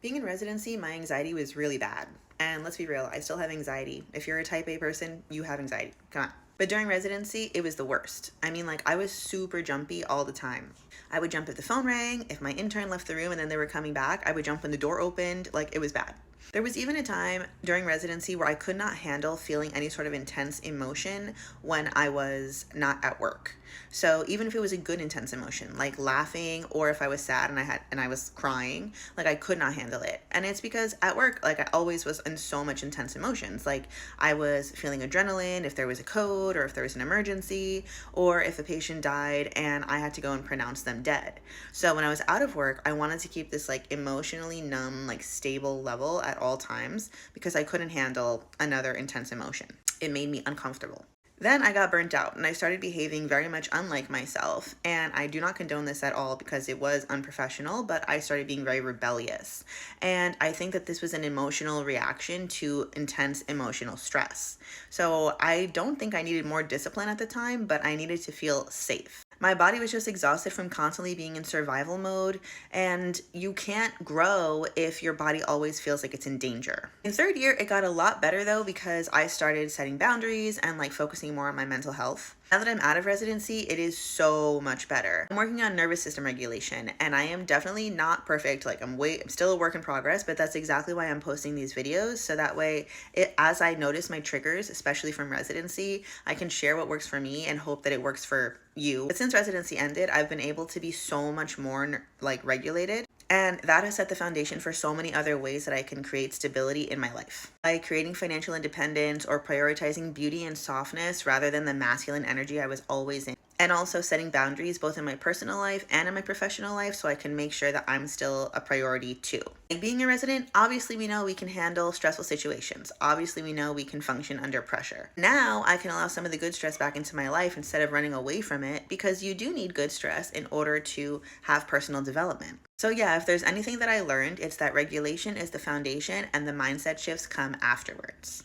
Being in residency, my anxiety was really bad. And let's be real, I still have anxiety. If you're a type A person, you have anxiety. Come on. But during residency, it was the worst. I mean, like, I was super jumpy all the time. I would jump if the phone rang, if my intern left the room and then they were coming back, I would jump when the door opened. Like, it was bad. There was even a time during residency where I could not handle feeling any sort of intense emotion when I was not at work. So even if it was a good intense emotion, like laughing, or if I was sad and I was crying, like I could not handle it. And it's because at work, like I always was in so much intense emotions. Like I was feeling adrenaline if there was a code or if there was an emergency, or if a patient died and I had to go and pronounce them dead. So when I was out of work, I wanted to keep this like emotionally numb, like stable level at all times because I couldn't handle another intense emotion. It made me uncomfortable. Then I got burnt out and I started behaving very much unlike myself. And I do not condone this at all because it was unprofessional, but I started being very rebellious. And I think that this was an emotional reaction to intense emotional stress. So I don't think I needed more discipline at the time, but I needed to feel safe. My body was just exhausted from constantly being in survival mode, and you can't grow if your body always feels like it's in danger. In third year, it got a lot better though because I started setting boundaries and like focusing more on my mental health. Now that I'm out of residency, it is so much better. I'm working on nervous system regulation and I am definitely not perfect. Like I'm still a work in progress, but that's exactly why I'm posting these videos. So that way, as I notice my triggers, especially from residency, I can share what works for me and hope that it works for you. But since residency ended, I've been able to be so much more like regulated. And that has set the foundation for so many other ways that I can create stability in my life. By creating financial independence or prioritizing beauty and softness rather than the masculine energy I was always in. And also setting boundaries both in my personal life and in my professional life so I can make sure that I'm still a priority too. Like being a resident, obviously we know we can handle stressful situations. Obviously we know we can function under pressure. Now I can allow some of the good stress back into my life instead of running away from it because you do need good stress in order to have personal development. So yeah, if there's anything that I learned, it's that regulation is the foundation and the mindset shifts come afterwards.